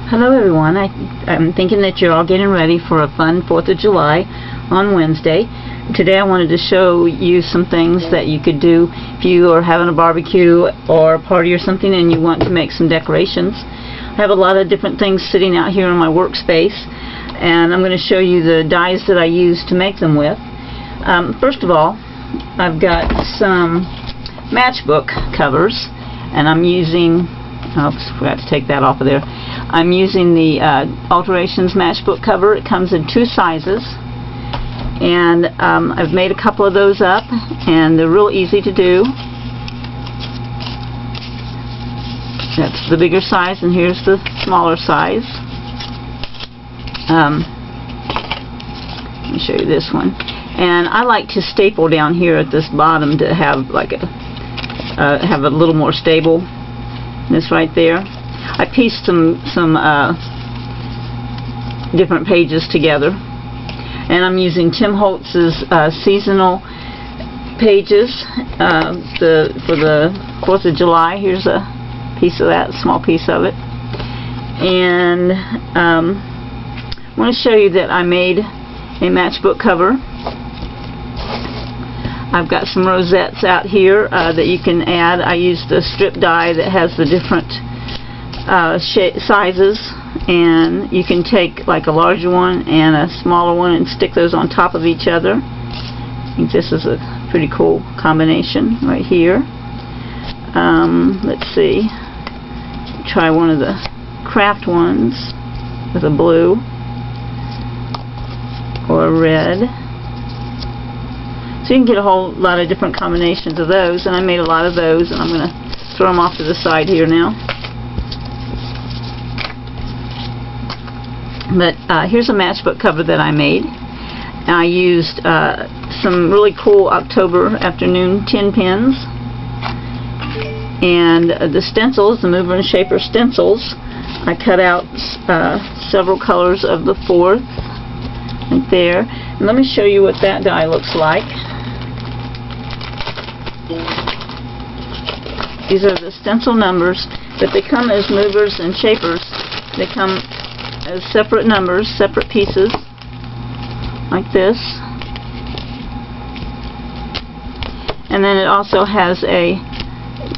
Hello everyone. I'm thinking that you're all getting ready for a fun 4th of July on Wednesday. Today I wanted to show you some things that you could do if you are having a barbecue or a party or something and you want to make some decorations. I have a lot of different things sitting out here in my workspace, and I'm going to show you the dies that I use to make them with. First of all, I've got some matchbook covers, and I'm using, oops, forgot to take that off of there. I'm using the Alterations matchbook cover. It comes in 2 sizes, and I've made a couple of those up, and they're real easy to do. That's the bigger size, and here's the smaller size. Let me show you this one. And I like to staple down here at this bottom to have like have a little more stable. This right there. I pieced some different pages together, and I'm using Tim Holtz's seasonal pages for the 4th of July. Here's a piece of that, a small piece of it. And I want to show you that I made a matchbook cover. I've got some rosettes out here that you can add. I used a strip die that has the different sizes, and you can take like a larger one and a smaller one and stick those on top of each other. I think this is a pretty cool combination right here. Let's see, try one of the craft ones with a blue or a red. So you can get a whole lot of different combinations of those, and I made a lot of those, and I'm going to throw them off to the side here now. But here's a matchbook cover that I made. I used some really cool October afternoon tin pins, and the stencils, the mover and shaper stencils. I cut out several colors of the 4th right there. And let me show you what that die looks like. These are the stencil numbers, but they come as movers and shapers. They come as separate numbers, separate pieces, like this. And then it also has a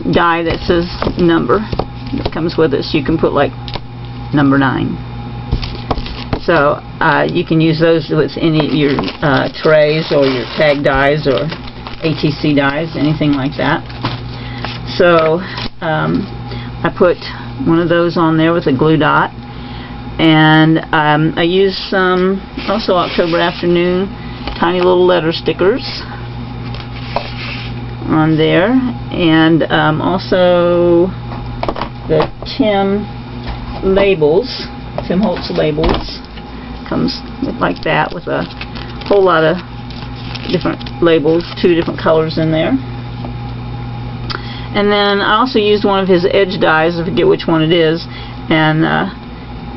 die that says number that comes with it, so you can put like number 9. So you can use those with any of your trays or your tag dies or ATC dies, anything like that. So I put one of those on there with a glue dot, and I used some also October afternoon tiny little letter stickers on there, and also the Tim labels, Tim Holtz labels. Comes like that with a whole lot of different labels, 2 different colors in there. And then I also used one of his edge dies, I forget which one it is, and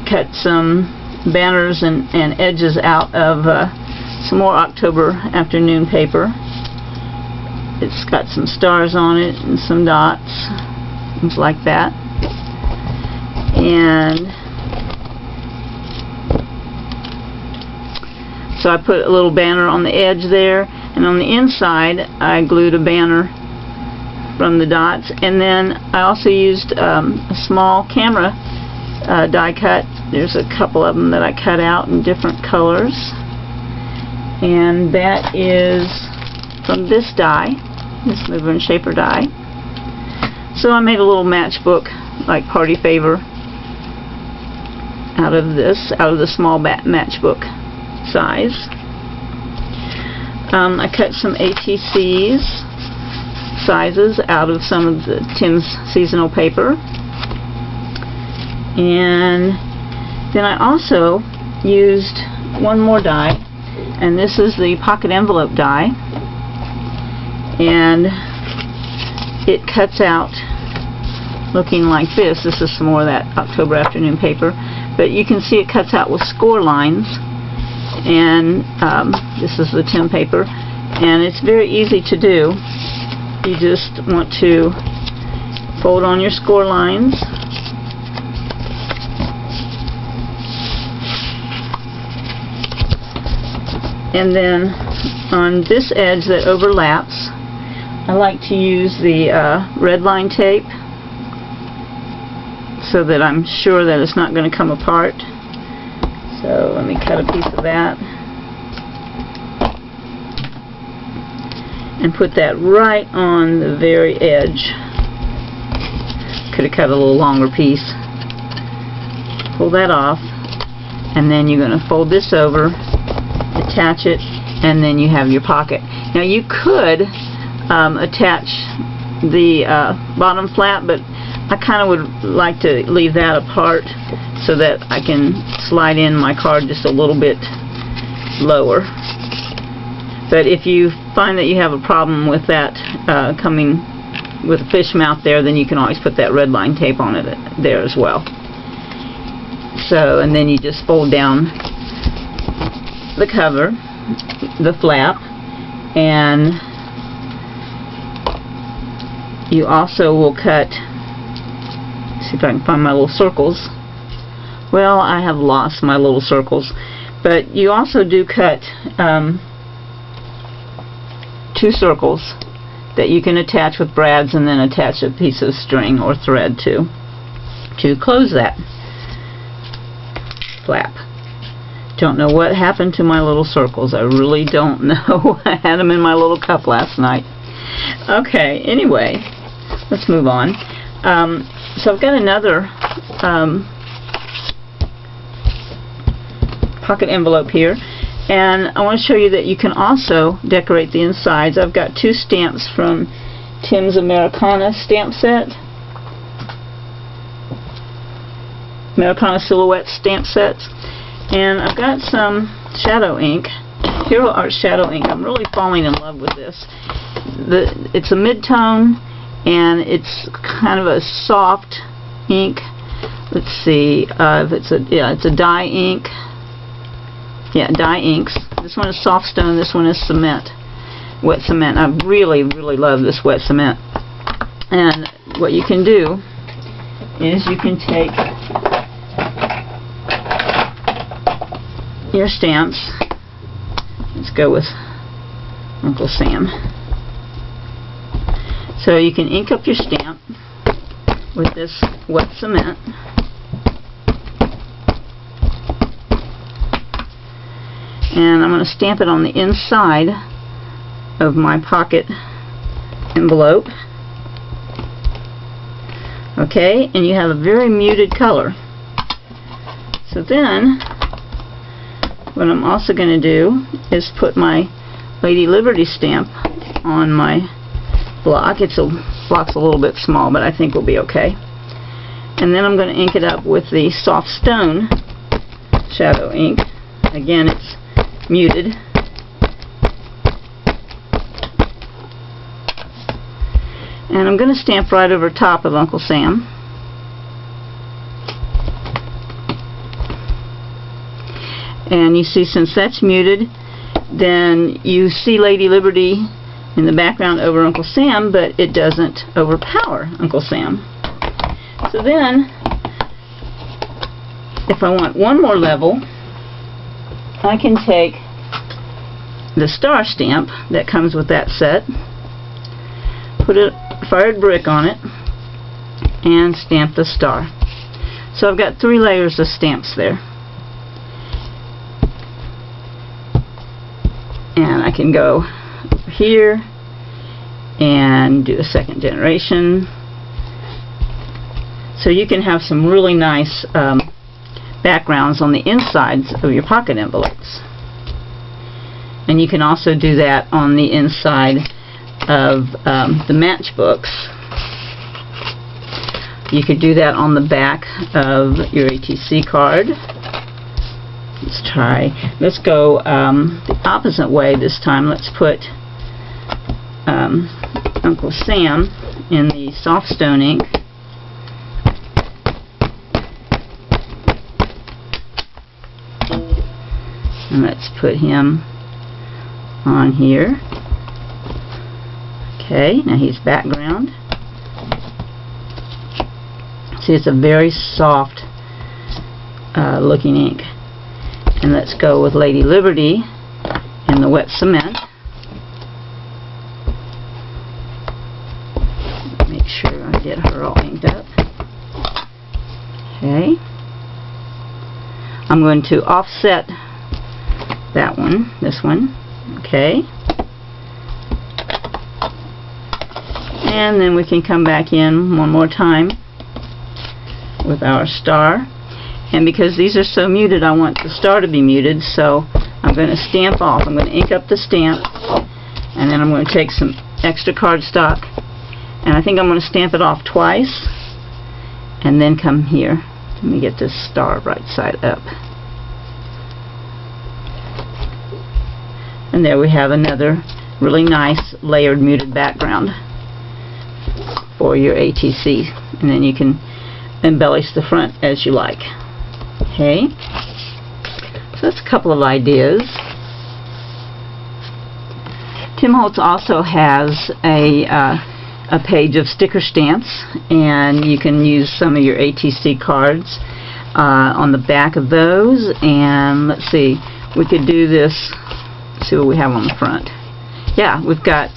cut some banners and edges out of some more October afternoon paper. It's got some stars on it and some dots, things like that. And so I put a little banner on the edge there, and on the inside I glued a banner from the dots. And then I also used a small camera die cut. There's a couple of them that I cut out in different colors, and that is from this die, this mover and shaper die. So I made a little matchbook, like party favor, out of the small matchbook size. I cut some ATCs sizes out of some of the Tim's seasonal paper, and then I also used one more die, and this is the pocket envelope die, and it cuts out looking like this. This is some more of that October afternoon paper, but you can see it cuts out with score lines. And this is the Tim paper, and it's very easy to do. You just want to fold on your score lines, And then on this edge that overlaps, I like to use the red line tape so that I'm sure that it's not going to come apart. So let me cut a piece of that and put that right on the very edge. Could have cut a little longer piece. Pull that off, and then you're going to fold this over, attach it, and then you have your pocket. Now you could attach the bottom flap, but I kind of would like to leave that apart so that I can slide in my card just a little bit lower. But if you find that you have a problem with that coming with a fish mouth there, then you can always put that red line tape on it there as well. So, and then you just fold down the cover, the flap, and you also will cut, see if I can find my little circles. Well, I have lost my little circles, but you also do cut 2 circles that you can attach with brads and then attach a piece of string or thread to close that flap. Don't know what happened to my little circles. I really don't know. I had them in my little cup last night. Okay, anyway, let's move on. So I've got another pocket envelope here, and I want to show you that you can also decorate the insides. I've got 2 stamps from Tim's Americana stamp set, Americana Silhouette stamp sets, and I've got some shadow ink, Hero Art shadow ink. I'm really falling in love with this. It's a mid-tone, and it's kind of a soft ink. Let's see if it's a dye ink. Yeah, dye inks. This one is soft stone, this one is cement, wet cement. I really, really love this wet cement. And what you can do is you can take your stamps. Let's go with Uncle Sam. So you can ink up your stamp with this wet cement. And I'm going to stamp it on the inside of my pocket envelope. Okay, and you have a very muted color. So then, what I'm also going to do is put my Lady Liberty stamp on my block. Block's a little bit small, but I think we'll be okay. And then I'm going to ink it up with the soft stone shadow ink. Again, it's muted. And I'm going to stamp right over top of Uncle Sam. And you see, since that's muted, then you see Lady Liberty in the background over Uncle Sam, but it doesn't overpower Uncle Sam. So then, if I want one more level, I can take the star stamp that comes with that set, put a fired brick on it, and stamp the star. So I've got 3 layers of stamps there. And I can go over here and do a second generation. So you can have some really nice backgrounds on the insides of your pocket envelopes. And you can also do that on the inside of the matchbooks. You could do that on the back of your ATC card. Let's go the opposite way this time. Let's put Uncle Sam in the soft stone ink. And let's put him on here. Okay, now he's background. See, it's a very soft looking ink. And let's go with Lady Liberty and the wet cement. Make sure I get her all inked up. Okay. I'm going to offset that one, this one. Okay. And then we can come back in one more time with our star. And because these are so muted, I want the star to be muted, so I'm going to stamp off. I'm going to ink up the stamp, and then I'm going to take some extra cardstock, and I think I'm going to stamp it off twice, and then come here. Let me get this star right side up. And there we have another really nice layered muted background for your ATC, and then you can embellish the front as you like. Okay, so that's a couple of ideas. Tim Holtz also has a page of sticker stamps, and you can use some of your ATC cards on the back of those. And let's see, we could do this. Let's see what we have on the front. Yeah, we've got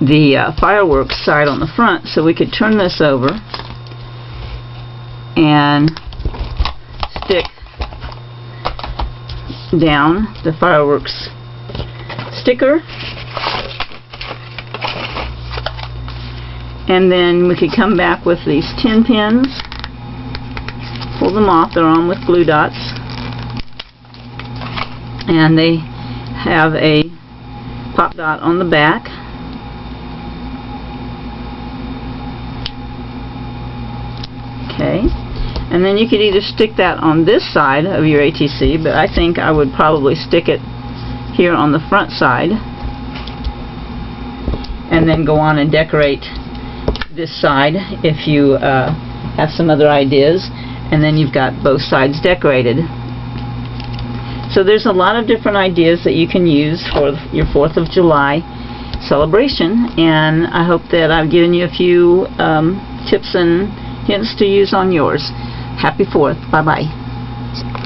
the fireworks side on the front, so we could turn this over and stick down the fireworks sticker, and then we could come back with these 10 pins, pull them off. They're on with glue dots, and they have a pop dot on the back. Okay. And then you could either stick that on this side of your ATC, but I think I would probably stick it here on the front side, and then go on and decorate this side if you have some other ideas, and then you've got both sides decorated. So there's a lot of different ideas that you can use for your 4th of July celebration, and I hope that I've given you a few tips and hints to use on yours. Happy 4th. Bye-bye.